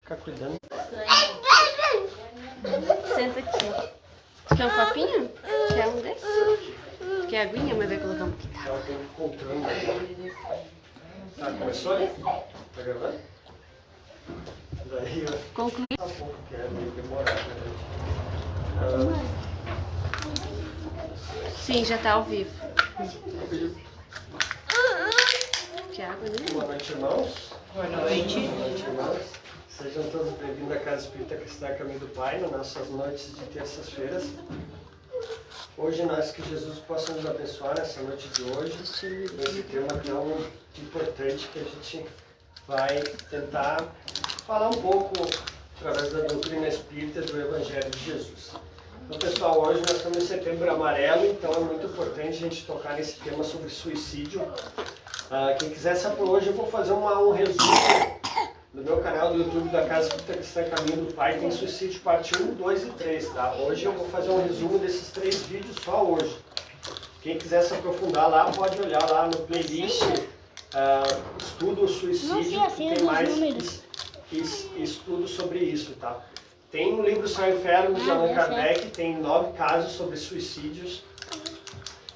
Ficar cuidando. Senta aqui. Tu quer um copinho? Quer um desses? Quer aguinha? Mas vai colocar um pouquinho. Ela tem que contando. Tá, começou aí? Tá gravando? Daí eu... Concluí. Tá um pouco, que é meio demorado, né? Sim, já tá ao vivo. Quer água, né? Boa noite, irmãos. Boa noite. Boa noite, irmãos. Sejam todos bem-vindos à Casa Espírita Cristã Caminho do Pai, nas nossas noites de terças-feiras. Hoje nós que Jesus possa nos abençoar nessa noite de hoje, nesse tema tão importante que a gente vai tentar falar um pouco através da doutrina espírita do Evangelho de Jesus. Então, pessoal, hoje nós estamos em Setembro Amarelo, então é muito importante a gente tocar nesse tema sobre suicídio. Quem quiser saber hoje, eu vou fazer um resumo no meu canal do YouTube da Casa Espírita Cristã Caminho do Pai. Tem suicídio parte 1, 2 e 3, tá? Hoje eu vou fazer um resumo desses 3 vídeos só hoje. Quem quiser se aprofundar lá, pode olhar lá no playlist Estudo o Suicídio, que tem mais estudo sobre isso, tá? Tem um livro Céu e Inferno de Allan Kardec, tem 9 casos sobre suicídios.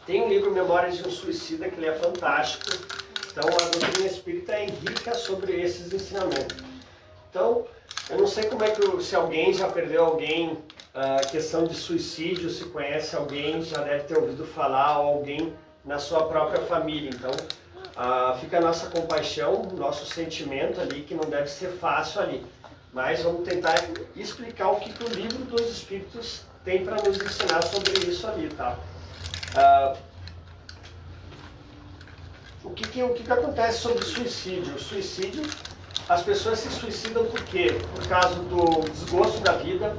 Tem um livro Memórias de um Suicida, que ele é fantástico. Então a doutrina espírita é rica sobre esses ensinamentos. Então, eu não sei como é que se alguém já perdeu alguém, questão de suicídio, se conhece alguém, já deve ter ouvido falar, ou alguém na sua própria família. Então, fica a nossa compaixão, o nosso sentimento ali, que não deve ser fácil ali. Mas vamos tentar explicar o que o livro dos Espíritos tem para nos ensinar sobre isso ali, tá? O que acontece sobre o suicídio? O suicídio, as pessoas se suicidam por quê? Por causa do desgosto da vida.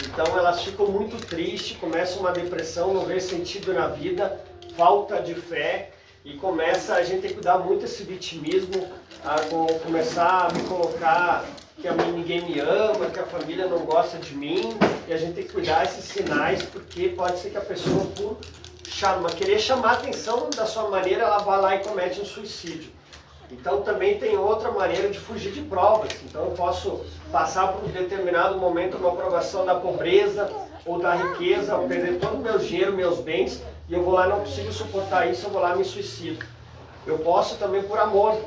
Então elas ficam muito tristes, começa uma depressão, não vê sentido na vida, falta de fé, e começa a gente tem que cuidar muito desse vitimismo, começar a me colocar que ninguém me ama, que a família não gosta de mim, e a gente tem que cuidar desses sinais, porque pode ser que a pessoa, por querer chamar a atenção da sua maneira, ela vai lá e comete um suicídio. Então também tem outra maneira de fugir de provas. Então eu posso passar por um determinado momento uma provação da pobreza ou da riqueza, ou perder todo o meu dinheiro, meus bens, e eu vou lá, não consigo suportar isso, eu vou lá e me suicido. Eu posso também por amor.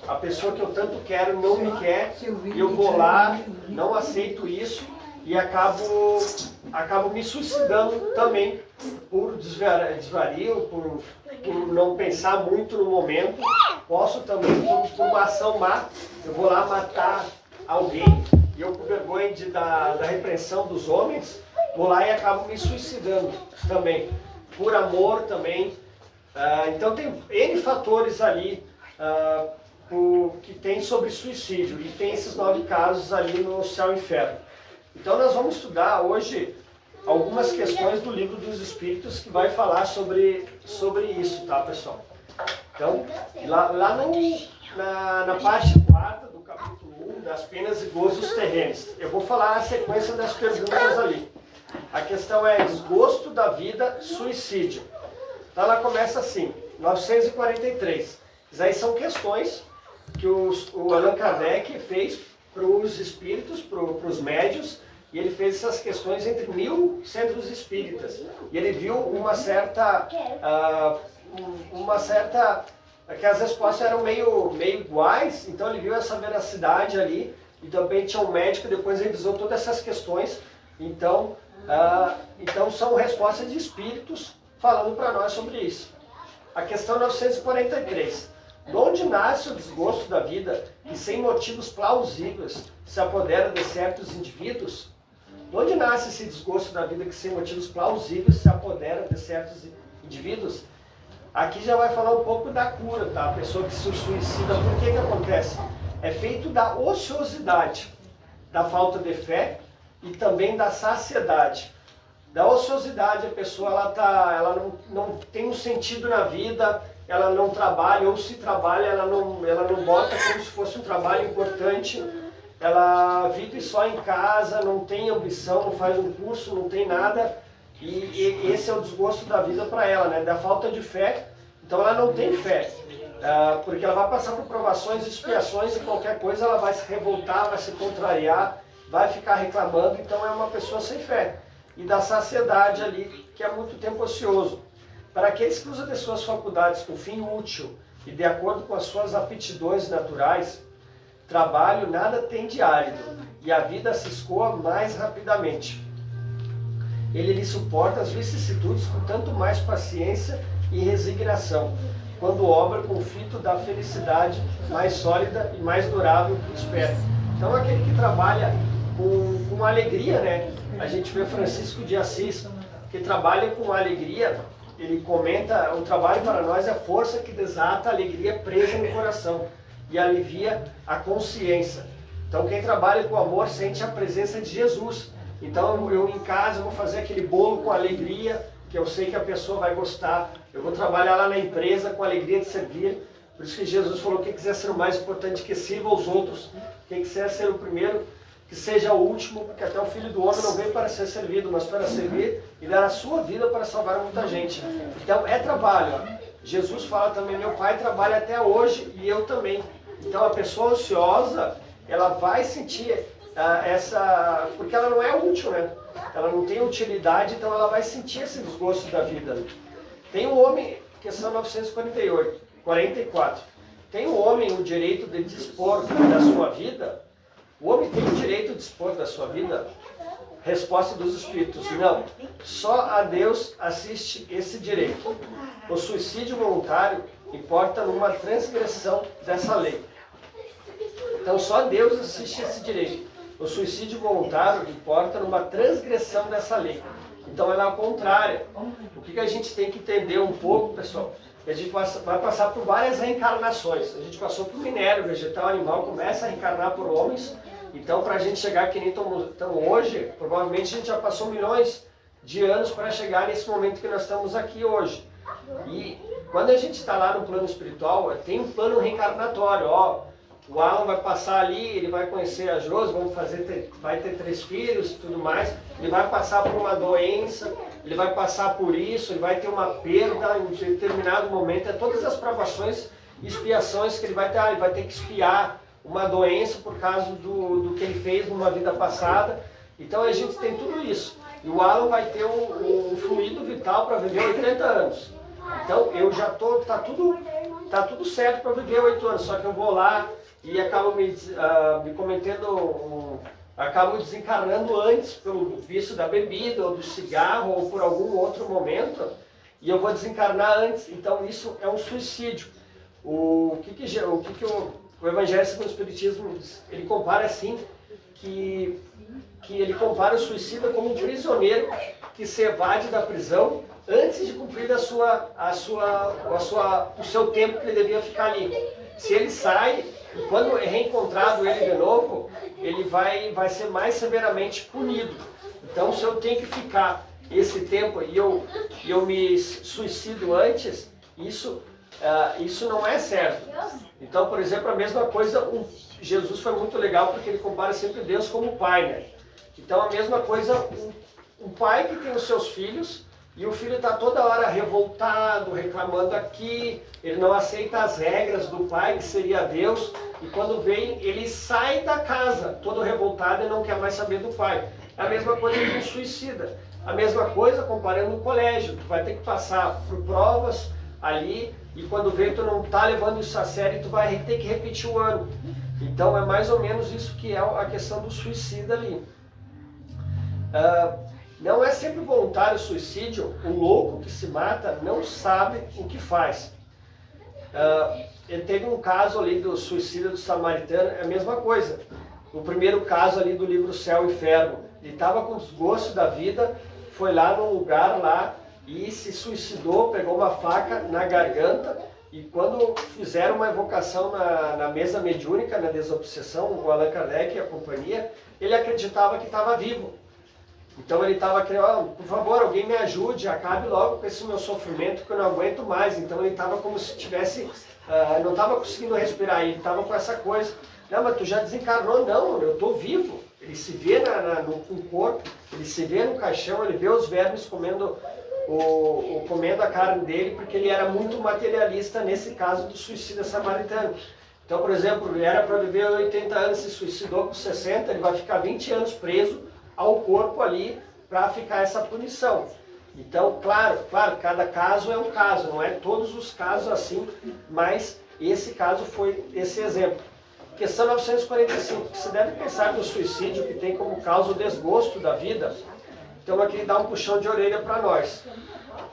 A pessoa que eu tanto quero não me quer, e eu vou lá, não aceito isso e acabo me suicidando também por desvario, por não pensar muito no momento. Posso também por uma ação má, eu vou lá matar alguém e eu, por vergonha da repreensão dos homens, vou lá e acabo me suicidando também, por amor também. Então tem N fatores ali que tem sobre suicídio, e tem esses 9 casos ali no Céu e Inferno. Então nós vamos estudar hoje algumas questões do Livro dos Espíritos que vai falar sobre isso, tá, pessoal? Então, lá na parte 4 do capítulo 1, das penas e gozos terrenos, eu vou falar a sequência das perguntas ali. A questão é desgosto da vida, suicídio. Então ela começa assim, 943. Isso aí são questões que o Allan Kardec fez para os espíritos, para os médios, e ele fez essas questões entre 1000 centros espíritas. E ele viu uma certa que as respostas eram meio iguais, então ele viu essa veracidade ali, e também tinha um médico, depois revisou todas essas questões. Então são respostas de espíritos falando para nós sobre isso. A questão 943. De onde nasce o desgosto da vida que sem motivos plausíveis se apodera de certos indivíduos? De onde nasce esse desgosto da vida que sem motivos plausíveis se apodera de certos indivíduos? Aqui já vai falar um pouco da cura, tá? A pessoa que se suicida, por que acontece? É feito da ociosidade, da falta de fé e também da saciedade. Da ociosidade, a pessoa ela não tem um sentido na vida, ela não trabalha, ou se trabalha, ela não bota como se fosse um trabalho importante, ela vive só em casa, não tem ambição, não faz um curso, não tem nada, e esse é o desgosto da vida para ela, né? Da falta de fé. Então ela não tem fé. porque ela vai passar por provações e expiações e qualquer coisa ela vai se revoltar, vai se contrariar, vai ficar reclamando, então é uma pessoa sem fé. E da saciedade ali, que é muito tempo ocioso. Para aqueles que usam de suas faculdades com fim útil e de acordo com as suas aptidões naturais, trabalho nada tem de árido, e a vida se escoa mais rapidamente. Ele lhe suporta as vicissitudes com tanto mais paciência e resignação, quando obra com o fito da felicidade mais sólida e mais durável que espera. Então aquele que trabalha com alegria, né? A gente vê Francisco de Assis, que trabalha com alegria, ele comenta, o trabalho para nós é a força que desata a alegria presa no coração e alivia a consciência. Então quem trabalha com amor sente a presença de Jesus. Então eu em casa vou fazer aquele bolo com alegria, que eu sei que a pessoa vai gostar. Eu vou trabalhar lá na empresa com alegria de servir. Por isso que Jesus falou que quem quiser ser o mais importante, que sirva aos outros. Quem quiser ser o primeiro, que seja o último, porque até o Filho do Homem não veio para ser servido, mas para servir e dar a sua vida para salvar muita gente. Então é trabalho. Jesus fala também, meu pai trabalha até hoje e eu também. Então a pessoa ociosa, ela vai sentir porque ela não é útil, né? Ela não tem utilidade, então ela vai sentir esse desgosto da vida. Tem um homem, questão 44. Tem um homem o direito de dispor da sua vida? O homem tem o direito de dispor da sua vida? Resposta dos Espíritos, não. Só a Deus assiste esse direito. O suicídio voluntário importa numa transgressão dessa lei. Então só Deus assiste esse direito. O suicídio voluntário importa numa transgressão dessa lei. Então ela é a contrária. O que a gente tem que entender um pouco, pessoal? A gente vai passar por várias reencarnações. A gente passou por minério, vegetal, animal, começa a reencarnar por homens. Então para a gente chegar aqui nem estamos hoje, provavelmente a gente já passou milhões de anos para chegar nesse momento que nós estamos aqui hoje. E quando a gente está lá no plano espiritual, tem um plano reencarnatório, ó. O Alan vai passar ali, ele vai conhecer a Josi, vai ter 3 filhos e tudo mais. Ele vai passar por uma doença, ele vai passar por isso, ele vai ter uma perda em um determinado momento. É todas as provações e expiações que ele vai ter. Ele vai ter que expiar uma doença por causa do que ele fez numa vida passada. Então a gente tem tudo isso. E o Alan vai ter um fluido vital para viver 80 anos. Então eu já tô, tá tudo certo para viver 8 anos, só que eu vou lá e acabo acabo desencarnando antes pelo vício da bebida ou do cigarro ou por algum outro momento, e eu vou desencarnar antes. Então isso é um suicídio. O Evangelho segundo o Espiritismo diz? Ele compara assim, que ele compara o suicida como um prisioneiro que se evade da prisão antes de cumprir o seu tempo que ele devia ficar ali. Se ele sai, quando é reencontrado ele de novo, ele vai ser mais severamente punido. Então, se eu tenho que ficar esse tempo e eu me suicido antes, isso não é certo. Então, por exemplo, a mesma coisa, Jesus foi muito legal porque ele compara sempre Deus como pai, né? Então, a mesma coisa, um pai que tem os seus filhos, e o filho está toda hora revoltado, reclamando aqui, ele não aceita as regras do pai, que seria Deus, e quando vem, ele sai da casa, todo revoltado e não quer mais saber do pai. É a mesma coisa que um suicida. A mesma coisa comparando no colégio, tu vai ter que passar por provas ali, e quando vem tu não está levando isso a sério, tu vai ter que repetir o ano. Então é mais ou menos isso que é a questão do suicida ali. Não é sempre voluntário o suicídio. O louco que se mata não sabe o que faz. Ele teve um caso ali do suicida do samaritano, é a mesma coisa. O primeiro caso ali do livro Céu e Inferno. Ele estava com desgosto da vida, foi lá num lugar lá e se suicidou, pegou uma faca na garganta, e quando fizeram uma evocação na mesa mediúnica, na desobsessão, o Allan Kardec e a companhia, ele acreditava que estava vivo. Então ele estava querendo, por favor, alguém me ajude, acabe logo com esse meu sofrimento que eu não aguento mais. Então ele estava como se tivesse, não estava conseguindo respirar, ele estava com essa coisa. Não, mas tu já desencarnou? Não, eu estou vivo. Ele se vê no corpo, ele se vê no caixão, ele vê os vermes comendo comendo a carne dele, porque ele era muito materialista nesse caso do suicida samaritano. Então, por exemplo, ele era para viver 80 anos, se suicidou com 60, ele vai ficar 20 anos preso ao corpo ali para ficar essa punição. Então, claro, cada caso é um caso, não é todos os casos assim, mas esse caso foi esse exemplo. Questão 945, que se deve pensar no suicídio que tem como causa o desgosto da vida. Então aqui dá um puxão de orelha para nós.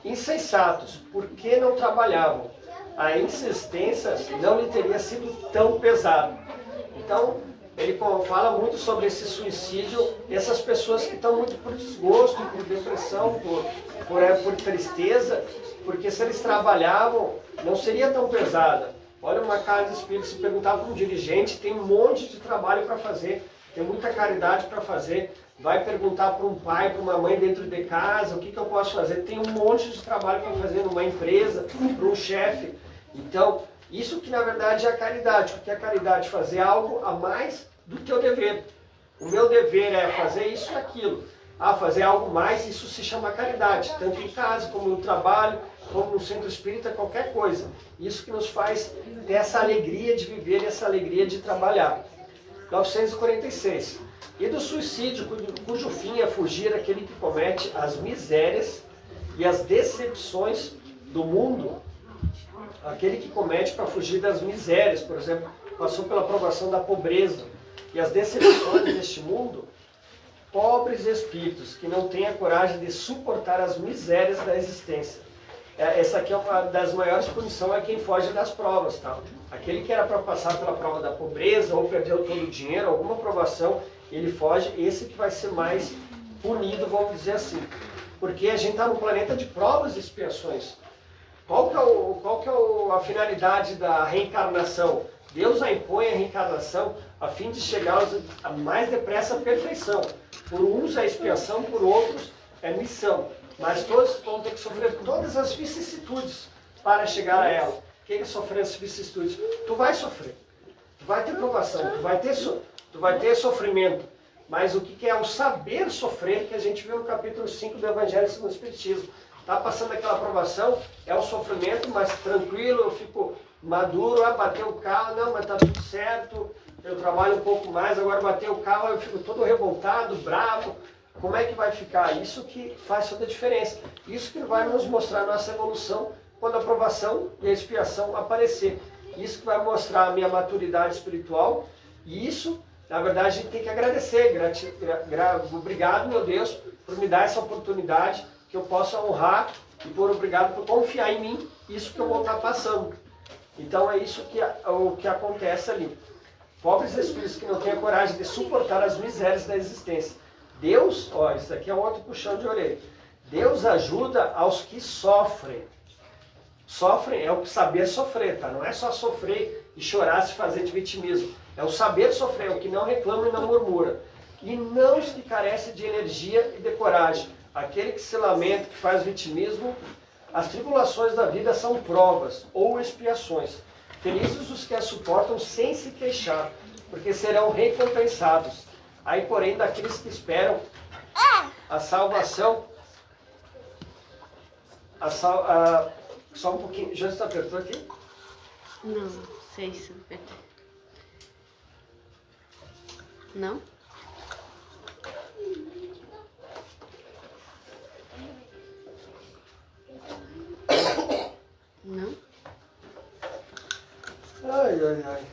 Insensatos, por que não trabalhavam? A insistência não lhe teria sido tão pesada. Então, ele fala muito sobre esse suicídio, essas pessoas que estão muito por desgosto, por depressão, por tristeza, porque se eles trabalhavam, não seria tão pesada. Olha, uma casa espírita, se perguntar para um dirigente, tem um monte de trabalho para fazer, tem muita caridade para fazer, vai perguntar para um pai, para uma mãe dentro de casa, o que eu posso fazer? Tem um monte de trabalho para fazer numa empresa, para um chefe. Então, isso que na verdade é a caridade. O que é a caridade? Fazer algo a mais do teu dever. O meu dever é fazer isso e aquilo. Fazer algo mais, isso se chama caridade. Tanto em casa, como no trabalho, como no centro espírita, qualquer coisa. Isso que nos faz ter essa alegria de viver e essa alegria de trabalhar. 946. E do suicídio, cujo fim é fugir aquele que comete as misérias e as decepções do mundo. Aquele que comete para fugir das misérias, por exemplo, passou pela provação da pobreza e as decepções deste mundo. Pobres espíritos que não têm a coragem de suportar as misérias da existência. Essa aqui é uma das maiores punições, é quem foge das provas. Tá? Aquele que era para passar pela prova da pobreza ou perdeu todo o dinheiro, alguma provação, ele foge, esse que vai ser mais punido, vamos dizer assim. Porque a gente está num planeta de provas e expiações. Qual que é a finalidade da reencarnação? Deus a impõe a reencarnação a fim de chegar a mais depressa à perfeição. Por uns é expiação, por outros é missão. Mas todos vão ter que sofrer todas as vicissitudes para chegar a ela. Quem sofrer as vicissitudes? Tu vai sofrer. Tu vai ter provação, tu vai ter sofrimento. Mas o que é o saber sofrer, que a gente viu no capítulo 5 do Evangelho segundo o Espiritismo. Está passando aquela provação, é o sofrimento, mas tranquilo, eu fico maduro, bateu o carro, não, mas está tudo certo, eu trabalho um pouco mais, agora bateu o carro, eu fico todo revoltado, bravo. Como é que vai ficar? Isso que faz toda a diferença. Isso que vai nos mostrar a nossa evolução quando a provação e a expiação aparecer. Isso que vai mostrar a minha maturidade espiritual. E isso, na verdade, a gente tem que agradecer. Obrigado, meu Deus, por me dar essa oportunidade, que eu possa honrar e por obrigado por confiar em mim, isso que eu vou estar passando. Então é isso que acontece ali. Pobres espíritos que não têm a coragem de suportar as misérias da existência. Deus, isso aqui é outro puxão de orelha. Deus ajuda aos que sofrem. Sofrem é o saber sofrer, tá? Não é só sofrer e chorar, se fazer de vitimismo. É o saber sofrer, é o que não reclama e não murmura. E não os que carecem de energia e de coragem. Aquele que se lamenta, que faz vitimismo, as tribulações da vida são provas ou expiações. Felizes os que as suportam sem se queixar, porque serão recompensados. Aí, porém, daqueles que esperam a salvação, só um pouquinho, já está apertou aqui? Não, sei se não? Não? Ai.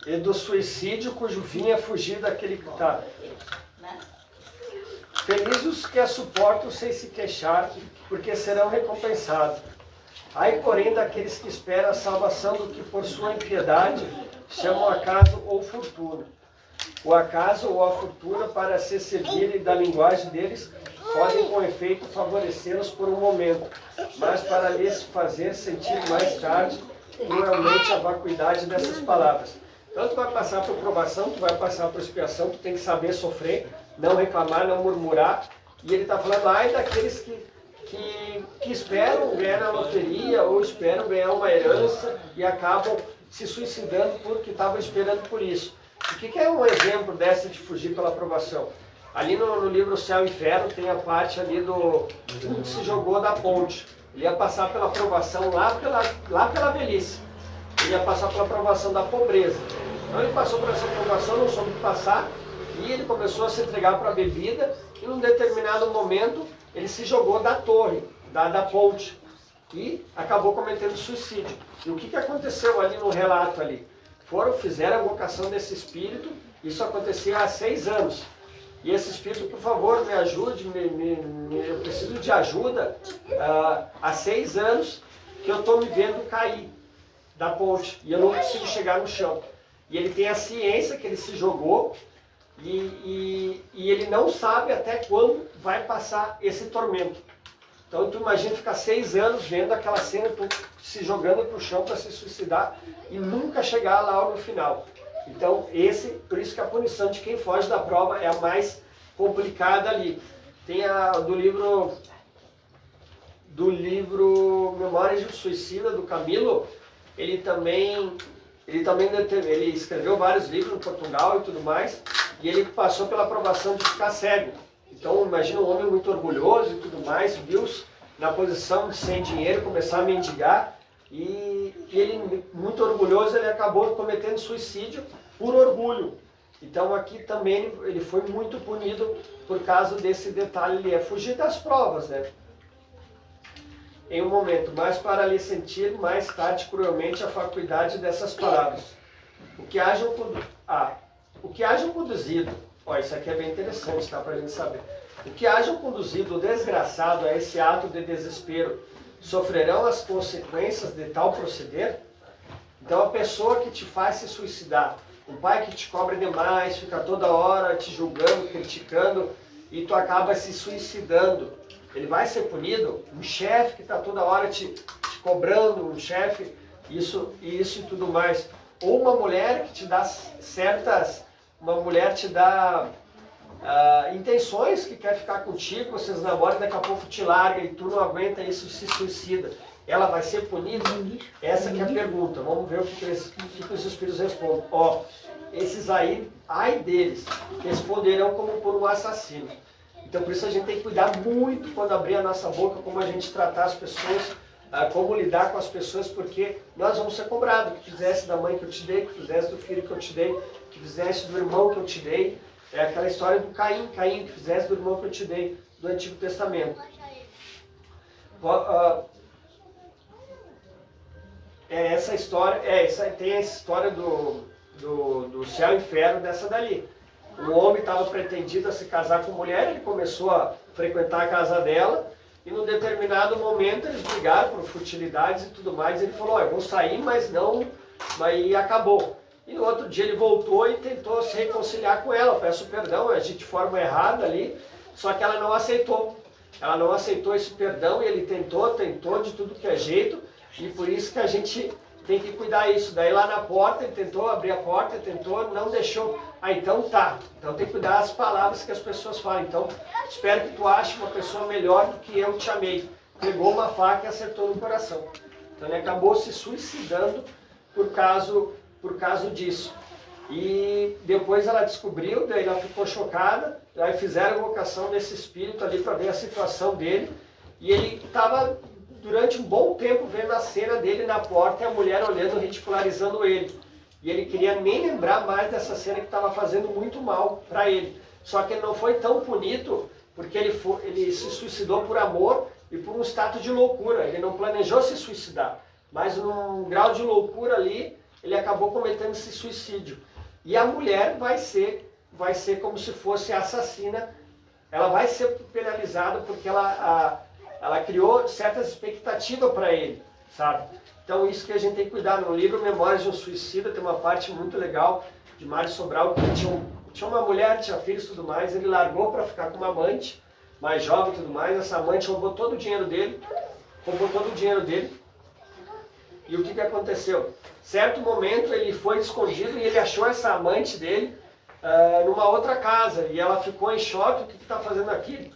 E do suicídio cujo fim é fugir daquele que está. Felizes os que a suportam sem se queixar, porque serão recompensados. Ai, porém, daqueles que esperam a salvação do que por sua impiedade chamam acaso ou fortuna. O acaso ou a fortuna, para se servirem da linguagem deles, podem com efeito favorecê-los por um momento, mas para lhes fazer sentir mais tarde cruelmente a vacuidade dessas palavras. Então tu vai passar por provação, tu vai passar por expiação, tu tem que saber sofrer, não reclamar, não murmurar. E ele está falando, ai daqueles que esperam ganhar na loteria ou esperam ganhar uma herança e acabam se suicidando porque estavam esperando por isso. O que é um exemplo dessa de fugir pela provação? Ali no livro Céu e Inferno tem a parte ali do um que se jogou da ponte. Ele ia passar pela provação lá pela velhice. Ele ia passar pela provação da pobreza. Então ele passou por essa provação, não soube passar, e ele começou a se entregar para a bebida, e num determinado momento ele se jogou da torre, da ponte, e acabou cometendo suicídio. E o que aconteceu ali no relato ali? Fizeram a invocação desse espírito, isso acontecia há 6 anos. E esse espírito, por favor, me ajude, eu preciso de ajuda. Há 6 anos que eu estou me vendo cair da ponte e eu não consigo chegar no chão. E ele tem a ciência que ele se jogou e ele não sabe até quando vai passar esse tormento. Então tu imagina ficar 6 anos vendo aquela cena, tu se jogando para o chão para se suicidar e nunca chegar lá no final. Então por isso que a punição de quem foge da prova é a mais complicada ali. Tem do livro Memórias de um Suicida, do Camilo, ele escreveu vários livros em Portugal e tudo mais, e ele passou pela provação de ficar cego. Então imagina um homem muito orgulhoso e tudo mais, viu-se na posição de sem dinheiro, começar a mendigar, e ele, muito orgulhoso, ele acabou cometendo suicídio por orgulho. Então aqui também ele foi muito punido por causa desse detalhe, ele é fugir das provas, né? Em um momento, mas para lhe sentir mais tarde cruelmente a faculdade dessas palavras. O que hajam conduzido, isso aqui é bem interessante, tá, para a gente saber. O que hajam conduzido o desgraçado a esse ato de desespero, sofrerão as consequências de tal proceder? Então a pessoa que te faz se suicidar, um pai que te cobra demais, fica toda hora te julgando, criticando, e tu acaba se suicidando, ele vai ser punido? Um chefe que está toda hora te cobrando, um chefe, isso e tudo mais. Ou uma mulher que te dá intenções que quer ficar contigo, vocês namoram e daqui a pouco te larga e tu não aguenta isso, se suicida. Ela vai ser punida? Essa que é a pergunta. Vamos ver o que os espíritos respondem. Esses aí, ai deles, responderão como por um assassino. Então por isso a gente tem que cuidar muito quando abrir a nossa boca, como a gente tratar as pessoas, como lidar com as pessoas, porque nós vamos ser cobrados. Que fizesse da mãe que eu te dei, que fizesse do filho que eu te dei, que fizesse do irmão que eu te dei. É aquela história do Caim, que fizesse do irmão que eu te dei, do Antigo Testamento. Essa história, tem essa história do céu e inferno dessa dali. O homem estava pretendido a se casar com mulher, ele começou a frequentar a casa dela, e num determinado momento eles brigaram por futilidades e tudo mais, e ele falou, eu vou sair, mas e acabou. E no outro dia ele voltou e tentou se reconciliar com ela, peço perdão, agiu de forma errada ali, só que ela não aceitou. Ela não aceitou esse perdão e ele tentou de tudo que é jeito, e por isso que a gente tem que cuidar isso. Daí lá na porta, ele tentou abrir a porta, não deixou. Então tá. Então tem que cuidar das palavras que as pessoas falam. Então espero que tu ache uma pessoa melhor do que eu te amei. Pegou uma faca e acertou no coração. Então ele acabou se suicidando por causa disso. E depois ela descobriu, daí ela ficou chocada, aí fizeram a invocação desse espírito ali para ver a situação dele. E ele estava durante um bom tempo vendo a cena dele na porta e a mulher olhando, ridicularizando ele. E ele queria nem lembrar mais dessa cena que estava fazendo muito mal para ele. Só que ele não foi tão punido porque ele se suicidou por amor e por um estado de loucura. Ele não planejou se suicidar, mas num grau de loucura ali, ele acabou cometendo esse suicídio. E a mulher vai ser como se fosse assassina. Ela vai ser penalizada porque ela criou certas expectativas para ele, sabe? Então isso que a gente tem que cuidar. No livro Memórias de um Suicida tem uma parte muito legal de Mário Sobral, que tinha uma mulher, tinha filhos e tudo mais, ele largou para ficar com uma amante, mais jovem e tudo mais, essa amante roubou todo o dinheiro dele, e o que aconteceu? Certo momento ele foi escondido e ele achou essa amante dele numa outra casa, e ela ficou em choque. O que está fazendo aqui?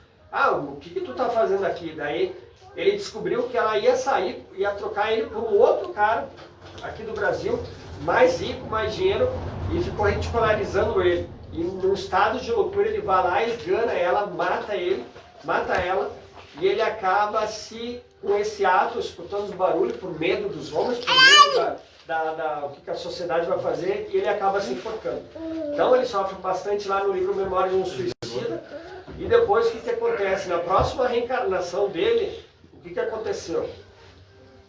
O que tu está fazendo aqui? Daí ele descobriu que ela ia sair, ia trocar ele por um outro cara aqui do Brasil, mais rico, mais dinheiro, e ficou ridicularizando ele. e num estado de loucura ele vai lá, engana ela, mata ela, e ele acaba com esse ato, escutando os barulhos, por medo dos homens, por medo o que a sociedade vai fazer, e ele acaba se enforcando. Então ele sofre bastante lá no livro Memória de um Suicida, e depois o que acontece? Na próxima reencarnação dele, o que aconteceu?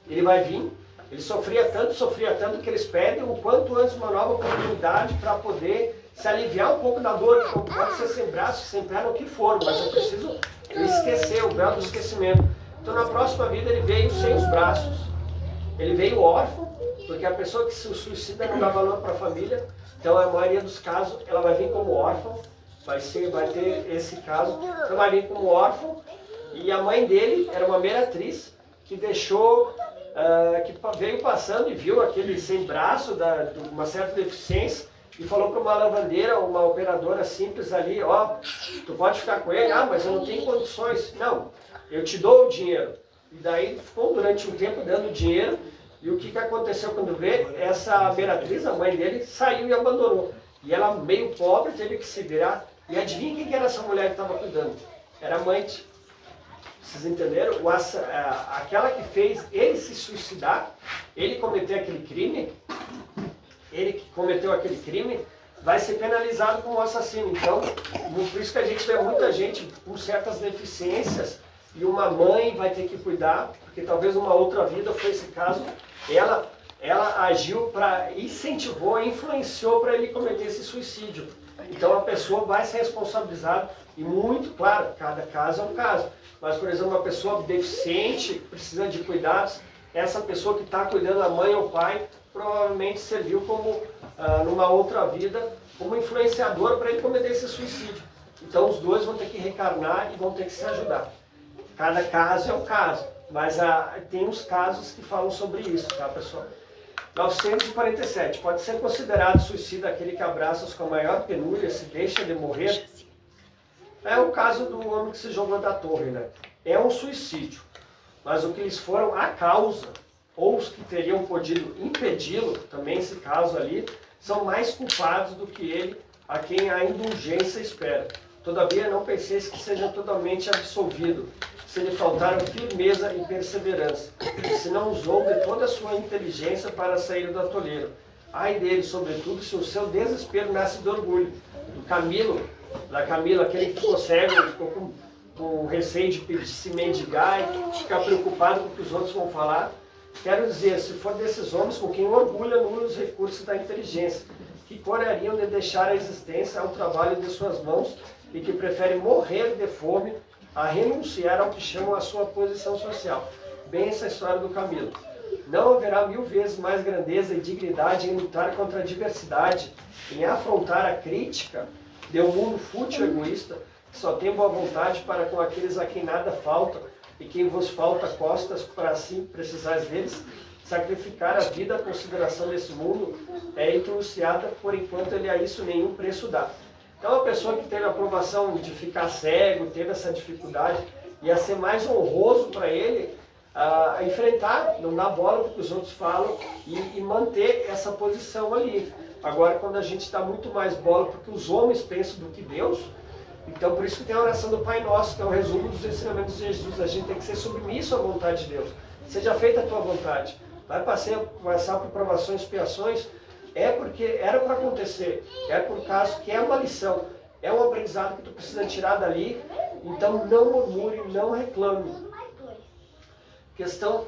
Ele vai vir, ele sofria tanto que eles pedem o quanto antes uma nova oportunidade para poder se aliviar um pouco da dor, então pode ser sem braço, sem perna, o que for, mas eu preciso esquecer, o véu do esquecimento. Então na próxima vida ele veio sem os braços, ele veio órfão, porque a pessoa que se suicida não dá valor para a família, então a maioria dos casos ela vai vir como órfão, vai ter esse caso, então vai vir como órfão, e a mãe dele era uma meretriz que deixou, que veio passando e viu aquele sem braço, de uma certa deficiência, e falou para uma lavandeira, uma operadora simples ali, ó, tu pode ficar com ele? Ah, mas eu não tenho condições. Não, eu te dou o dinheiro. E daí ficou durante um tempo dando dinheiro, e o que aconteceu quando vê? Essa meretriz, a mãe dele, saiu e abandonou. E ela, meio pobre, teve que se virar. E adivinha quem que era essa mulher que estava cuidando? Era a amante. Vocês entenderam? Aquela que fez ele se suicidar, ele cometeu aquele crime, vai ser penalizado como assassino. Então, por isso que a gente vê muita gente com certas deficiências e uma mãe vai ter que cuidar, porque talvez uma outra vida foi esse caso, ela agiu incentivou, influenciou para ele cometer esse suicídio. Então a pessoa vai ser responsabilizada, e muito claro, cada caso é um caso. Mas, por exemplo, uma pessoa deficiente, precisa de cuidados, essa pessoa que está cuidando da mãe ou pai, provavelmente serviu como, numa outra vida, como influenciador para ele cometer esse suicídio. Então os dois vão ter que reencarnar e vão ter que se ajudar. Cada caso é um caso, mas tem uns casos que falam sobre isso, tá, pessoal? 947. Pode ser considerado suicida aquele que abraça-os com a maior penúria, se deixa de morrer? É o caso do homem que se jogou da torre, né? É um suicídio, mas o que eles foram a causa, ou os que teriam podido impedi-lo, também esse caso ali, são mais culpados do que ele, a quem a indulgência espera. Todavia não penseis que seja totalmente absolvido, se lhe faltaram firmeza e perseverança, se não usou de toda a sua inteligência para sair do atoleiro. Ai dele, sobretudo, se o seu desespero nasce de orgulho. Da Camila, aquele que ficou cego, ficou com receio de se mendigar e ficar preocupado com o que os outros vão falar. Quero dizer, se for desses homens com quem orgulha nos recursos da inteligência, que correriam de deixar a existência ao trabalho de suas mãos e que preferem morrer de fome a renunciar ao que chamam a sua posição social. Bem essa história do Camilo. Não haverá 1000 vezes mais grandeza e dignidade em lutar contra a diversidade, em afrontar a crítica de um mundo fútil e egoísta, que só tem boa vontade para com aqueles a quem nada falta, e quem vos falta costas para assim precisais deles. Sacrificar a vida à consideração desse mundo é enunciada, por enquanto ele a isso nenhum preço dá. Então a pessoa que teve a aprovação de ficar cego, teve essa dificuldade, ia ser mais honroso para ele enfrentar, não dar bola porque os outros falam e manter essa posição ali. Agora, quando a gente dá muito mais bola porque os homens pensam do que Deus, então por isso que tem a oração do Pai Nosso, que é o resumo dos ensinamentos de Jesus. A gente tem que ser submisso à vontade de Deus. Seja feita a tua vontade. Vai passar por provações, expiações, é porque era para acontecer, é por causa que é uma lição, é um aprendizado que tu precisa tirar dali, então não murmure, não reclame. Questão...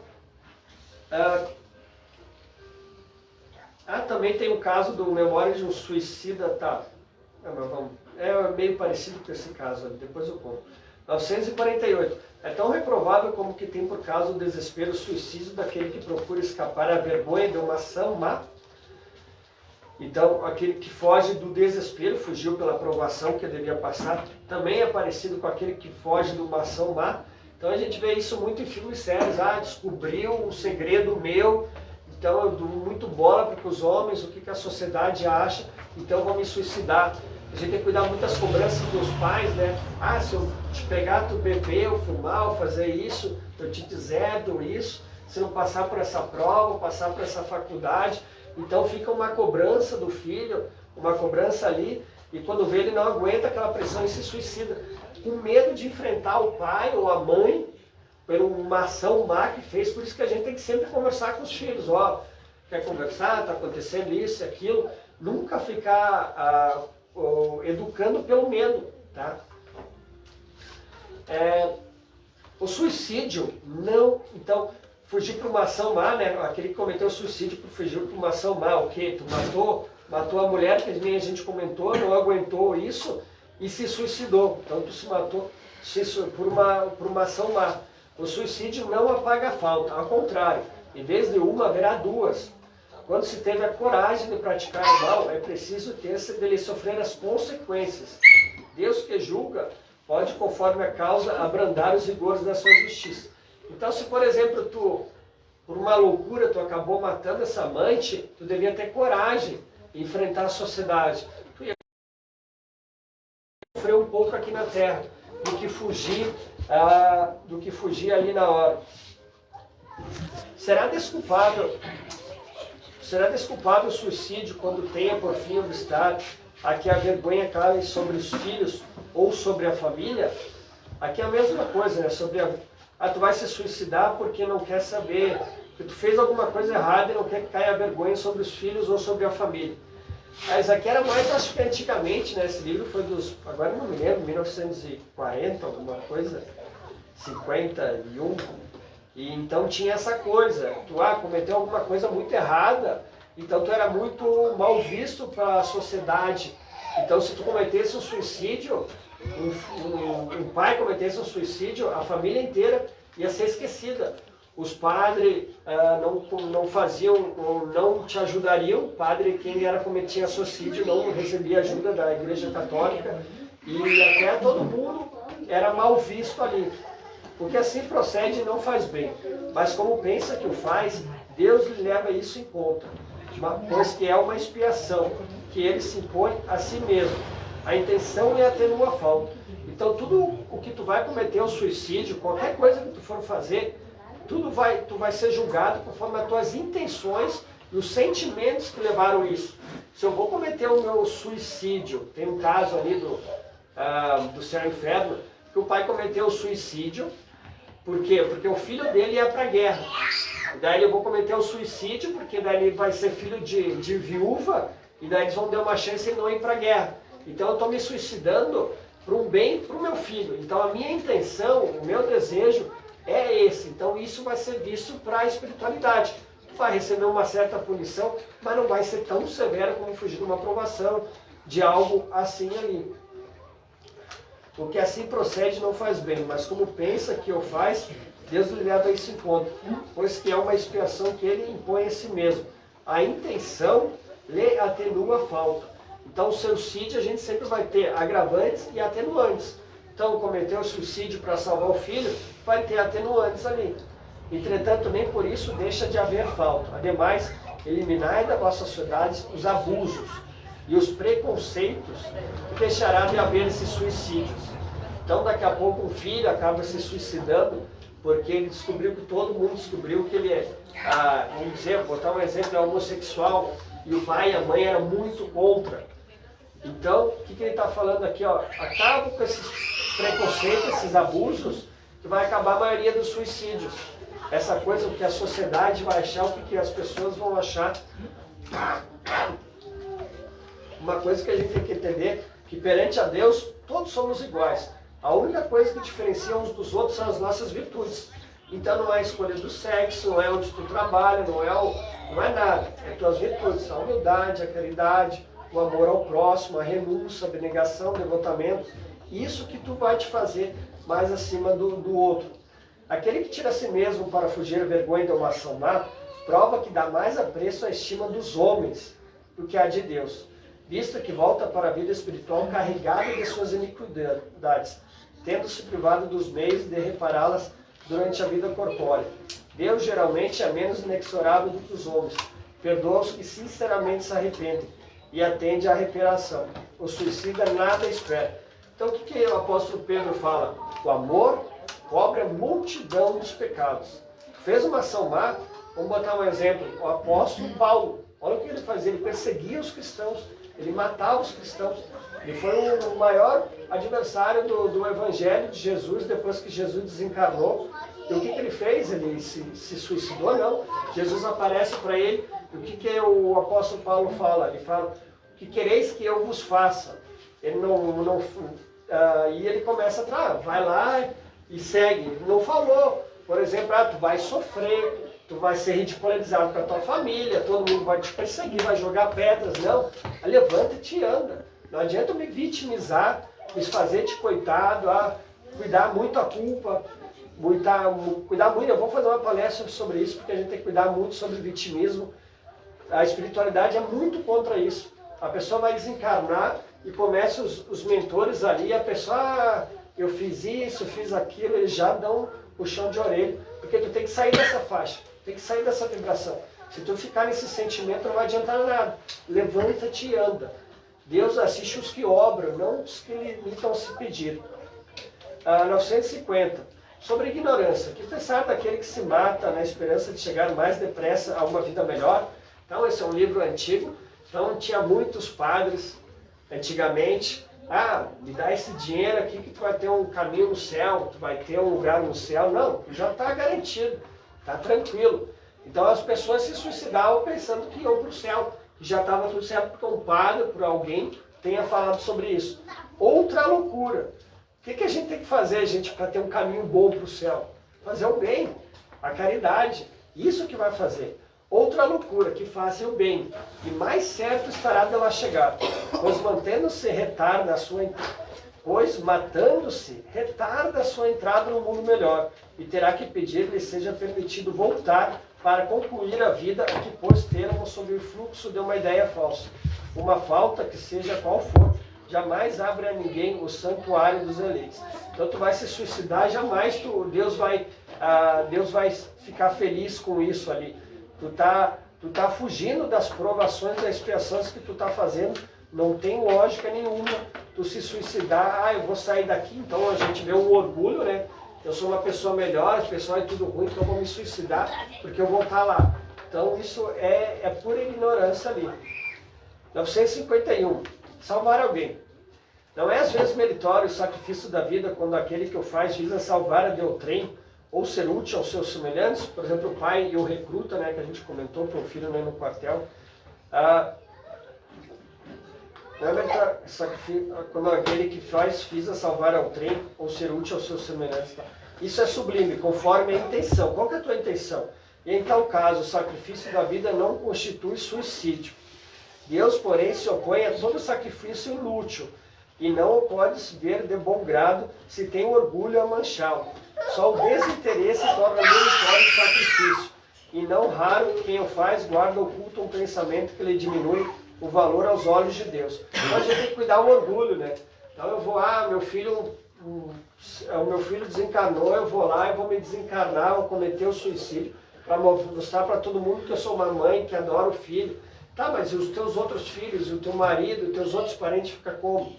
também tem o caso do Memória de um Suicida, tá? É meio parecido com esse caso, depois eu conto. 948. É tão reprovável como que tem por causa do desespero o suicídio daquele que procura escapar à vergonha de uma ação má. Então, aquele que foge do desespero, fugiu pela provação que devia passar, também é parecido com aquele que foge de uma ação má. Então a gente vê isso muito em filmes sérios. Descobriu um segredo meu, então eu dou muito bola porque os homens, o que a sociedade acha, então vou me suicidar. A gente tem que cuidar muito das cobranças dos pais, né? Se eu te pegar, tu beber, ou fumar, ou fazer isso, eu te deserto isso, se não passar por essa prova, passar por essa faculdade. Então fica uma cobrança do filho, uma cobrança ali, e quando vê ele não aguenta aquela pressão e se suicida, com medo de enfrentar o pai ou a mãe por uma ação má que fez. Por isso que a gente tem que sempre conversar com os filhos, ó, quer conversar, está acontecendo isso e aquilo, nunca ficar educando pelo medo, tá? O suicídio não, então, fugir para uma ação má, né? Aquele que cometeu suicídio fugiu para uma ação má, o quê? Tu matou a mulher, que nem a gente comentou, não aguentou isso e se suicidou. Então tu se matou por uma ação má. O suicídio não apaga a falta, ao contrário, em vez de uma haverá duas. Quando se teve a coragem de praticar o mal, é preciso dele sofrer as consequências. Deus que julga pode, conforme a causa, abrandar os rigores da sua justiça. Então, se por exemplo, por uma loucura, tu acabou matando essa amante, tu devia ter coragem de enfrentar a sociedade. Tu ia sofrer um pouco aqui na terra, do que fugir ali na hora. Será desculpável o suicídio quando tenha por fim obstar a que a vergonha caia sobre os filhos ou sobre a família? Aqui é a mesma coisa, né? Tu vai se suicidar porque não quer saber, que tu fez alguma coisa errada e não quer que caia a vergonha sobre os filhos ou sobre a família. Mas aqui era mais, acho que antigamente, né? Esse livro foi agora não me lembro, 1940, alguma coisa, 51. E então tinha essa coisa, tu cometeu alguma coisa muito errada, então tu era muito mal visto para a sociedade. Então se tu cometesse um suicídio, um pai cometesse um suicídio, a família inteira ia ser esquecida. Os padres não faziam, não te ajudariam. O padre, quem cometia suicídio, não recebia ajuda da Igreja Católica. E até todo mundo era mal visto ali. Porque assim procede e não faz bem. Mas como pensa que o faz, Deus lhe leva isso em conta. Pois que é uma expiação, que ele se impõe a si mesmo. A intenção lhe atenua a falta. Então tudo o que tu vai cometer, o suicídio, qualquer coisa que tu for fazer, tu vai ser julgado conforme as tuas intenções e os sentimentos que levaram isso. Se eu vou cometer o meu suicídio, tem um caso ali do Céu e Inferno, que o pai cometeu o suicídio. Por quê? Porque o filho dele ia para a guerra. Daí eu vou cometer o suicídio, porque daí ele vai ser filho de viúva, e daí eles vão dar uma chance de não ir para a guerra. Então eu estou me suicidando para um bem para o meu filho. Então a minha intenção, o meu desejo é esse. Então isso vai ser visto para a espiritualidade. Tu vai receber uma certa punição, mas não vai ser tão severa como fugir de uma provação, de algo assim ali. O que assim procede não faz bem, mas como pensa que o faz, Deus lhe leva isso em conta, pois que é uma expiação que ele impõe a si mesmo. A intenção lhe atenua a falta. Então o suicídio a gente sempre vai ter agravantes e atenuantes. Então cometer o suicídio para salvar o filho, vai ter atenuantes ali. Entretanto, nem por isso deixa de haver falta. Ademais, eliminai da vossa sociedade os abusos e os preconceitos, que deixará de haver esses suicídios. Então daqui a pouco um filho acaba se suicidando porque ele descobriu que todo mundo descobriu que ele vamos dizer, vou botar um exemplo, é homossexual, e o pai e a mãe eram muito contra. Então, o que ele está falando aqui? Acaba com esses preconceitos, esses abusos, que vai acabar a maioria dos suicídios. Essa coisa que a sociedade vai achar, o que as pessoas vão achar. Uma coisa que a gente tem que entender, que perante a Deus, todos somos iguais. A única coisa que diferencia uns dos outros são as nossas virtudes. Então não é a escolha do sexo, não é onde tu trabalha, não é nada. É tuas virtudes, a humildade, a caridade, o amor ao próximo, a renúncia, a abnegação, o devotamento. Isso que tu vai te fazer mais acima do outro. Aquele que tira a si mesmo para fugir a vergonha de uma ação má, prova que dá mais apreço à estima dos homens do que a de Deus, visto que volta para a vida espiritual carregado de suas iniquidades, tendo-se privado dos meios de repará-las durante a vida corpórea. Deus geralmente é menos inexorável do que os homens, perdoa os que sinceramente se arrependem e atende à reparação. O suicida nada espera. Então o que o apóstolo Pedro fala? O amor cobre a multidão dos pecados. Fez uma ação má, vamos botar um exemplo, o apóstolo Paulo, olha o que ele fazia, ele perseguia os cristãos, Ele matava os cristãos. Ele foi o maior adversário do Evangelho de Jesus depois que Jesus desencarnou. E o que ele fez? Ele se suicidou? Não. Jesus aparece para ele. E o que o apóstolo Paulo fala? Ele fala, o que quereis que eu vos faça? Ele e ele começa a vai lá e segue. Ele não falou, por exemplo, tu vai sofrer, tu vai ser ridicularizado com a tua família, todo mundo vai te perseguir, vai jogar pedras. Não, levanta-te e anda. Não adianta me vitimizar, me fazer de coitado, cuidar muito a culpa, cuidar muito. Eu vou fazer uma palestra sobre isso, porque a gente tem que cuidar muito sobre vitimismo. A espiritualidade é muito contra isso. A pessoa vai desencarnar e começa os mentores ali, a pessoa, eu fiz isso, fiz aquilo, eles já dão puxão de orelha, porque tu tem que sair dessa faixa, tem que sair dessa vibração. Se tu ficar nesse sentimento, não vai adiantar nada. Levanta-te e anda. Deus assiste os que obram, não os que limitam se pedir. 950. Sobre ignorância. Que pensar daquele que se mata na esperança de chegar mais depressa a uma vida melhor? Então, esse é um livro antigo. Então, tinha muitos padres, antigamente. Me dá esse dinheiro aqui que tu vai ter um caminho no céu, tu vai ter um lugar no céu. Não, já está garantido, está tranquilo. Então, as pessoas se suicidavam pensando que iam para o céu. Já estava tudo certo porque um padre, por alguém, tenha falado sobre isso. Outra loucura. O que a gente tem que fazer, gente, para ter um caminho bom para o céu? Fazer o bem, a caridade. Isso que vai fazer. Outra loucura, que faça o bem, e mais certo estará dela chegar, pois mantendo-se retarda a sua matando-se retarda a sua entrada no mundo melhor, e terá que pedir-lhe seja permitido voltar para concluir a vida a que pôs termo sob o fluxo de uma ideia falsa. Uma falta que seja qual for, jamais abre a ninguém o santuário dos eleitos. Então tu vai se suicidar, jamais Deus vai ficar feliz com isso ali. Tu tá fugindo das provações, das expiações que tu tá fazendo. Não tem lógica nenhuma tu se suicidar. Eu vou sair daqui. Então a gente vê um orgulho, né? Eu sou uma pessoa melhor, o pessoal é tudo ruim, então eu vou me suicidar porque eu vou estar lá. Então isso é pura ignorância ali. 951. Salvar alguém. Não é às vezes meritório o sacrifício da vida quando aquele que o faz visa salvar a de outrem, ou ser útil aos seus semelhantes, por exemplo, o pai e o recruta, né, que a gente comentou para o filho, né, no quartel. Não é quando aquele que faz visa salvar ao trem ou ser útil aos seus semelhantes. Tá? Isso é sublime, conforme a intenção. Qual que é a tua intenção? E em tal caso, o sacrifício da vida não constitui suicídio. Deus, porém, se opõe a todo sacrifício inútil, e não o podes ver de bom grado se tem orgulho a manchá-lo. Só o desinteresse torna meritório o sacrifício, e não raro quem o faz guarda oculto um pensamento que lhe diminui o valor aos olhos de Deus. Então a gente tem que cuidar do orgulho, né? Então eu vou, o meu filho desencarnou, eu vou lá, eu vou me desencarnar, vou cometer o suicídio, para mostrar para todo mundo que eu sou uma mãe que adora o filho. Tá, mas e os teus outros filhos, e o teu marido, e os teus outros parentes ficam como?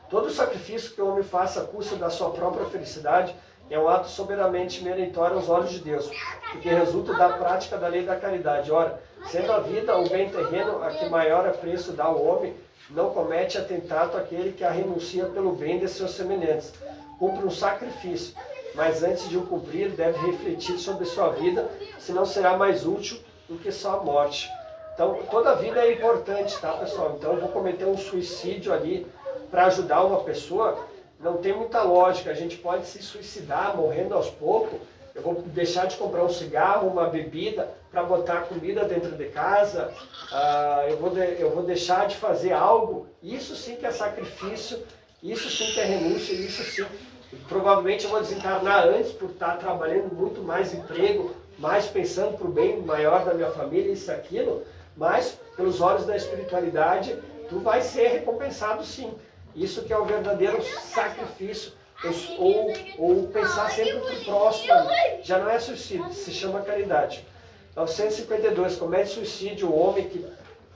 Todo sacrifício que o homem faça à custa da sua própria felicidade é um ato soberanamente meritório aos olhos de Deus, porque resulta da prática da lei da caridade. Ora, sendo a vida o bem terreno a que maior apreço dá o homem, não comete atentato aquele que a renuncia pelo bem de seus semelhantes. Cumpre um sacrifício, mas antes de o cumprir deve refletir sobre sua vida, senão será mais útil do que só a morte. Então, toda a vida é importante, tá, pessoal? Então, eu vou cometer um suicídio ali para ajudar uma pessoa, não tem muita lógica. A gente pode se suicidar morrendo aos poucos. Eu vou deixar de comprar um cigarro, uma bebida, para botar comida dentro de casa. Eu vou deixar de fazer algo. Isso sim que é sacrifício, isso sim que é renúncia, isso sim. Provavelmente eu vou desencarnar antes por estar trabalhando muito mais emprego, mais pensando para o bem maior da minha família, isso e aquilo. Mas, pelos olhos da espiritualidade, tu vai ser recompensado sim. Isso que é o verdadeiro sacrifício, ou pensar sempre para o próximo. Já não é suicídio, se chama caridade. 952. Comete suicídio o homem que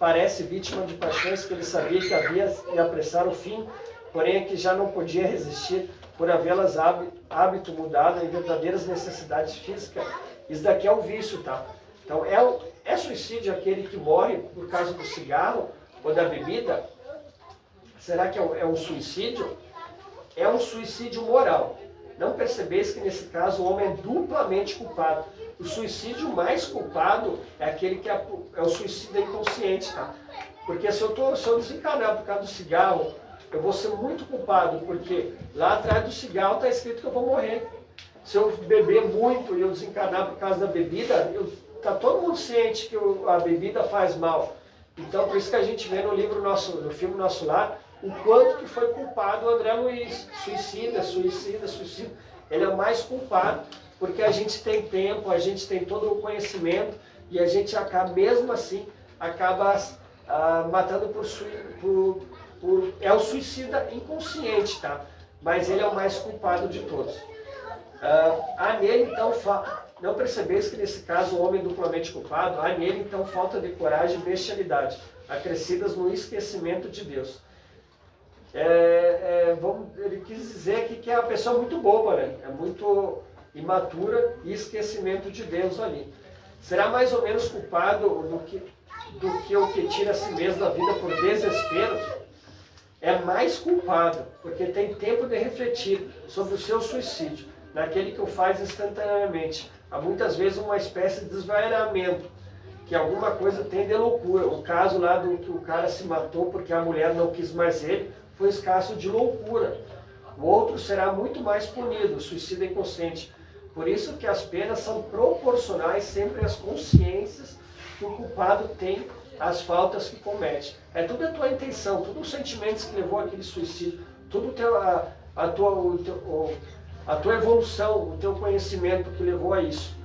parece vítima de paixões que ele sabia que havia de apressar o fim, porém que já não podia resistir por havê-las hábito mudado em verdadeiras necessidades físicas. Isso daqui é um vício, tá? Então, é suicídio aquele que morre por causa do cigarro, ou da bebida, será que é um suicídio? É um suicídio moral. Não percebeis que nesse caso o homem é duplamente culpado. O suicídio mais culpado é aquele que é o suicídio inconsciente, tá? Porque se eu desencarnar por causa do cigarro, eu vou ser muito culpado, porque lá atrás do cigarro está escrito que eu vou morrer. Se eu beber muito e eu desencarnar por causa da bebida, está todo mundo ciente que a bebida faz mal. Então, por isso que a gente vê no filme Nosso Lar, o quanto que foi culpado o André Luiz. Suicida. Ele é o mais culpado, porque a gente tem tempo, a gente tem todo o conhecimento, e a gente acaba, mesmo assim, matando é o suicida inconsciente, tá? Mas ele é o mais culpado de todos. Há nele, então, não percebeis que nesse caso o homem duplamente culpado, há nele, então, falta de coragem e bestialidade, acrescidas no esquecimento de Deus. Ele quis dizer aqui que é uma pessoa muito boba, né? É muito imatura e esquecimento de Deus ali. Será mais ou menos culpado do que o que tira a si mesmo da vida por desespero? É mais culpado, porque tem tempo de refletir sobre o seu suicídio, naquele que o faz instantaneamente. Há muitas vezes uma espécie de desvairamento, que alguma coisa tem de loucura. O caso lá do que o cara se matou porque a mulher não quis mais ele, foi esse caso de loucura. O outro será muito mais punido, o suicida inconsciente. Por isso que as penas são proporcionais sempre às consciências que o culpado tem às faltas que comete. É tudo a tua intenção, tudo os sentimentos que levou àquele suicídio, tudo a tua evolução, o teu conhecimento que levou a isso.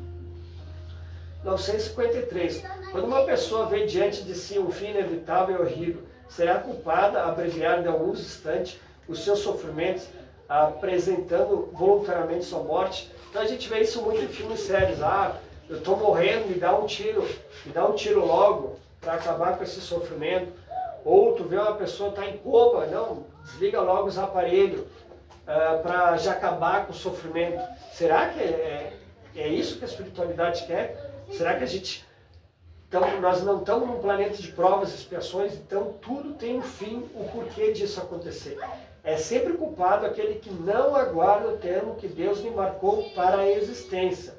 953. Quando uma pessoa vê diante de si um fim inevitável e horrível, será culpada a abreviar de alguns instantes os seus sofrimentos, apresentando voluntariamente sua morte? Então a gente vê isso muito em filmes sérios. Eu estou morrendo, me dá um tiro logo para acabar com esse sofrimento. Ou tu vê uma pessoa que está em coma, não, desliga logo os aparelhos para já acabar com o sofrimento. Será que é isso que a espiritualidade quer? Será que nós não estamos num planeta de provas e expiações? Então tudo tem um fim, o porquê disso acontecer. É sempre culpado aquele que não aguarda o termo que Deus lhe marcou para a existência.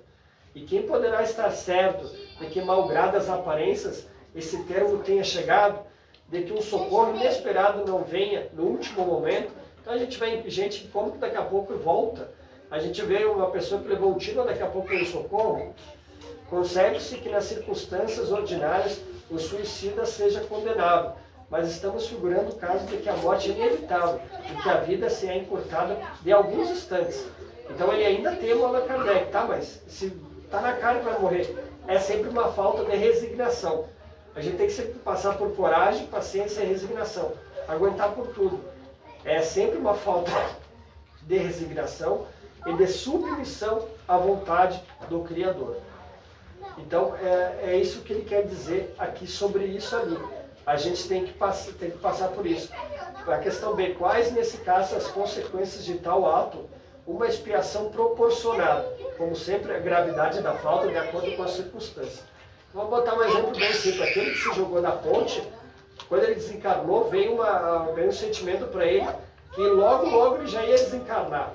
E quem poderá estar certo de que, malgradas as aparências, esse termo tenha chegado, de que um socorro inesperado não venha no último momento? Então a gente vê gente que como que daqui a pouco volta. A gente vê uma pessoa que levou um tiro, daqui a pouco tem socorro. Concebe-se que nas circunstâncias ordinárias o suicida seja condenável, mas estamos figurando o caso de que a morte é inevitável e que a vida se é encurtada de alguns instantes. Então ele ainda tem o Allan Kardec, tá? Mas se está na cara para morrer, é sempre uma falta de resignação. A gente tem que sempre passar por coragem, paciência e resignação, aguentar por tudo. É sempre uma falta de resignação e de submissão à vontade do Criador. Então, é isso que ele quer dizer aqui sobre isso ali. A gente tem que passar por isso. A questão B, quais nesse caso as consequências de tal ato? Uma expiação proporcionada, como sempre a gravidade da falta de acordo com as circunstâncias. Vou botar um exemplo bem simples. Aquele que se jogou na ponte, quando ele desencarnou, veio um sentimento para ele que logo ele já ia desencarnar.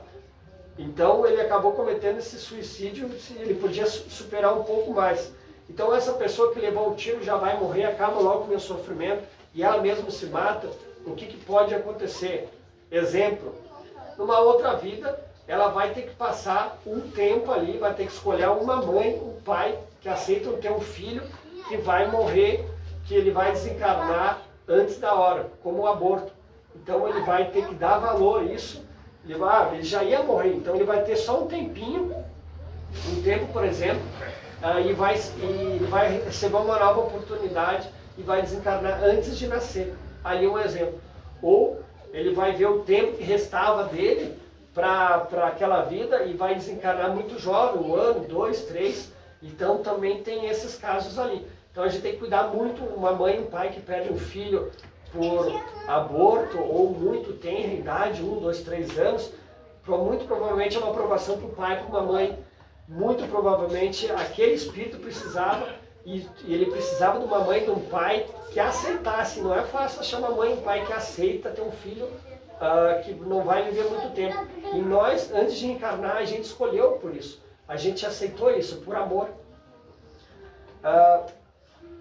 Então ele acabou cometendo esse suicídio, ele podia superar um pouco mais. Então essa pessoa que levou o tiro já vai morrer, acaba logo com o meu sofrimento, e ela mesma se mata. O que pode acontecer? Exemplo, numa outra vida, ela vai ter que passar um tempo ali, vai ter que escolher uma mãe, um pai, que aceitam ter um filho que vai morrer, que ele vai desencarnar antes da hora, como o aborto. Então ele vai ter que dar valor a isso. Ele já ia morrer, então ele vai ter só um tempinho, um tempo, por exemplo, e vai receber uma nova oportunidade e vai desencarnar antes de nascer. Ali um exemplo. Ou ele vai ver o tempo que restava dele para aquela vida e vai desencarnar muito jovem, 1 ano, 2, 3. Então também tem esses casos ali. Então a gente tem que cuidar muito, uma mãe e um pai que perdem um filho por aborto ou muito tenra idade, 1, 2, 3 anos, muito provavelmente é uma aprovação para o pai, para uma mãe. Muito provavelmente aquele espírito precisava e ele precisava de uma mãe e de um pai que aceitasse. Não é fácil achar uma mãe e um pai que aceita ter um filho que não vai viver muito tempo. E nós, antes de encarnar, a gente escolheu por isso. A gente aceitou isso, por amor.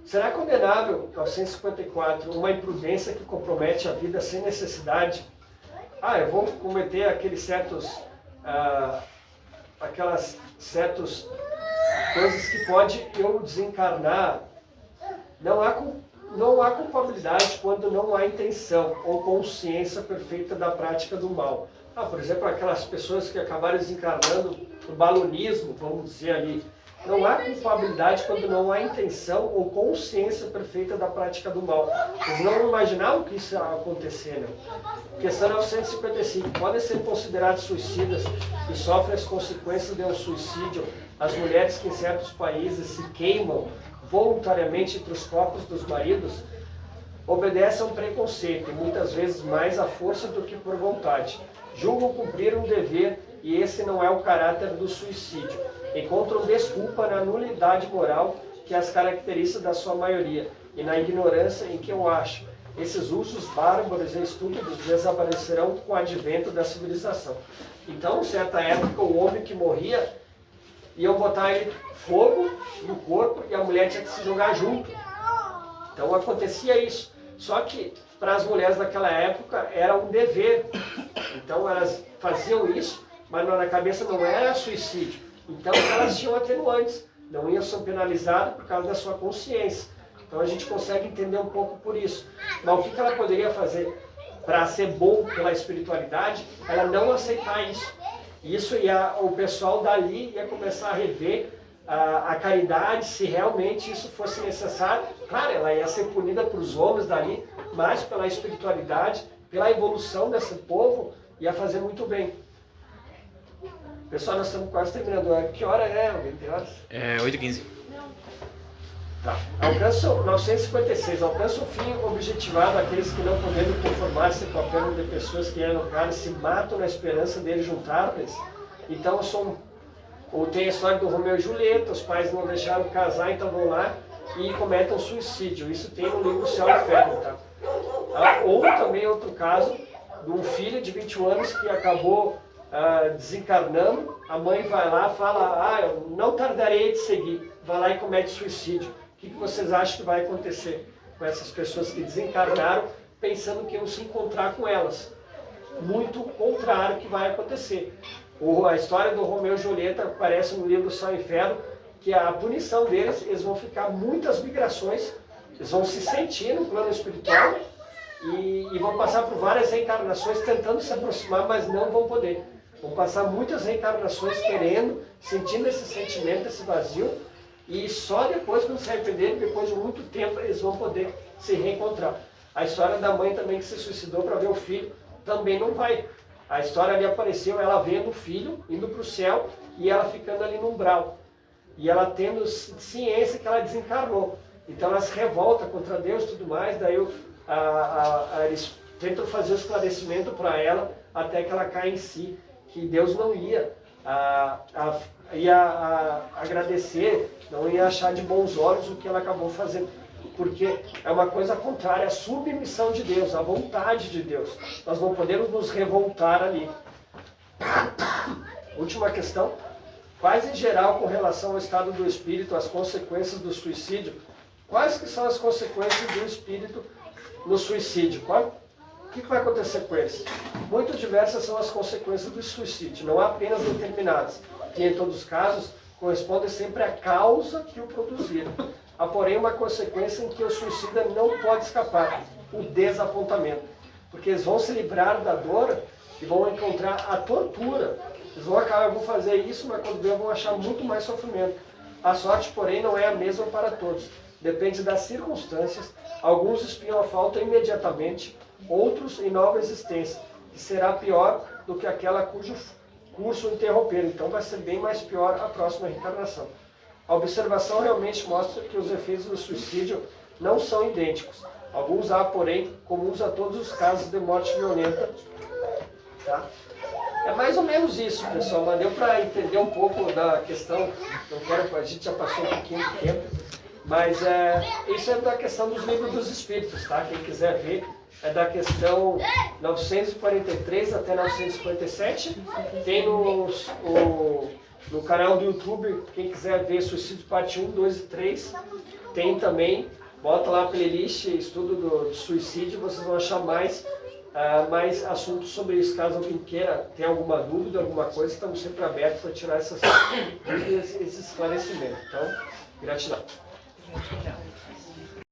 Será condenável, 954, uma imprudência que compromete a vida sem necessidade? Eu vou cometer aquelas certas coisas que pode eu desencarnar. Não há culpabilidade quando não há intenção ou consciência perfeita da prática do mal. Por exemplo, aquelas pessoas que acabaram desencarnando no balonismo, vamos dizer ali. Não há culpabilidade quando não há intenção ou consciência perfeita da prática do mal. Eles não imaginavam que isso ia acontecer, não. Questão 955. Podem ser considerados suicidas e sofrem as consequências de um suicídio as mulheres que em certos países se queimam voluntariamente entre os corpos dos maridos? Obedecem a um preconceito e muitas vezes mais à força do que por vontade. Julgam cumprir um dever e esse não é o caráter do suicídio. Encontram desculpa na nulidade moral que as caracteriza da sua maioria e na ignorância em que eu acho. Esses usos bárbaros e estúpidos desaparecerão com o advento da civilização. Então, em certa época, o homem que morria, iam botar ele fogo no corpo e a mulher tinha que se jogar junto. Então acontecia isso. Só que para as mulheres daquela época era um dever. Então elas faziam isso, mas na cabeça não era suicídio. Então elas tinham atenuantes, não iam ser penalizadas por causa da sua consciência. Então a gente consegue entender um pouco por isso. Mas o que ela poderia fazer para ser bom pela espiritualidade? Ela não aceitar isso. Isso o pessoal dali ia começar a rever a caridade, se realmente isso fosse necessário. Claro, ela ia ser punida por os homens dali, mas pela espiritualidade, pela evolução desse povo, ia fazer muito bem. Pessoal, nós estamos quase terminando. Que hora é? Alguém tem horas? É 8h15. Tá. 956. Alcança o fim objetivado aqueles que não podendo conformar-se com a perda de pessoas que eram caras se matam na esperança dele juntar-lhes. Então ou tem a história do Romeu e Julieta, os pais não deixaram casar, então vão lá e cometem suicídio. Isso tem no livro Céu e Inferno, tá? Ou também outro caso de um filho de 21 anos que acabou desencarnando, a mãe vai lá e fala, eu não tardarei de seguir, vai lá e comete suicídio. O que vocês acham que vai acontecer com essas pessoas que desencarnaram pensando que iam se encontrar com elas? Muito contrário que vai acontecer. A história do Romeu e Julieta aparece no livro Céu e Inferno, que a punição deles, eles vão ficar muitas migrações, eles vão se sentir no plano espiritual e vão passar por várias reencarnações tentando se aproximar, mas não vão poder. Vão passar muitas reencarnações querendo, sentindo esse sentimento, esse vazio, e só depois, quando se arrependerem, depois de muito tempo, eles vão poder se reencontrar. A história da mãe também que se suicidou para ver o filho, também não vai. A história ali apareceu, ela vendo o filho, indo para o céu, e ela ficando ali no umbral. E ela tendo ciência que ela desencarnou. Então ela se revolta contra Deus e tudo mais, daí eles tentam fazer o esclarecimento para ela, até que ela cai em si, que Deus não ia agradecer, não ia achar de bons olhos o que ela acabou fazendo. Porque é uma coisa contrária, a submissão de Deus, a vontade de Deus. Nós não podemos nos revoltar ali. Última questão. Quais, em geral, com relação ao estado do espírito, as consequências do suicídio? Quais que são as consequências do espírito no suicídio? O que vai acontecer com eles? Muito diversas são as consequências do suicídio, não apenas determinadas, que em todos os casos correspondem sempre à causa que o produziram. Há, porém, uma consequência em que o suicida não pode escapar, o desapontamento. Porque eles vão se livrar da dor e vão encontrar a tortura. Eles vão acabar, vão fazer isso, mas quando ver vão achar muito mais sofrimento. A sorte, porém, não é a mesma para todos. Depende das circunstâncias. Alguns espiam a falta imediatamente, outros em nova existência, que será pior do que aquela cujo curso interromperam. Então vai ser bem mais pior a próxima reencarnação. A observação realmente mostra que os efeitos do suicídio não são idênticos. Alguns há, porém, comuns a todos os casos de morte violenta. Tá? É mais ou menos isso, pessoal. Mas deu para entender um pouco da questão. Não quero, a gente já passou um pouquinho de tempo. Mas isso é da questão dos livros dos Espíritos, tá? Quem quiser ver, é da questão 943 até 957. Tem no canal do YouTube, quem quiser ver Suicídio Parte 1, 2 e 3, tem também. Bota lá a playlist, estudo do suicídio, vocês vão achar mais assuntos sobre isso. Caso alguém queira ter alguma dúvida, alguma coisa, estamos sempre abertos para tirar essas dúvidas e esses esclarecimentos. Então, gratidão.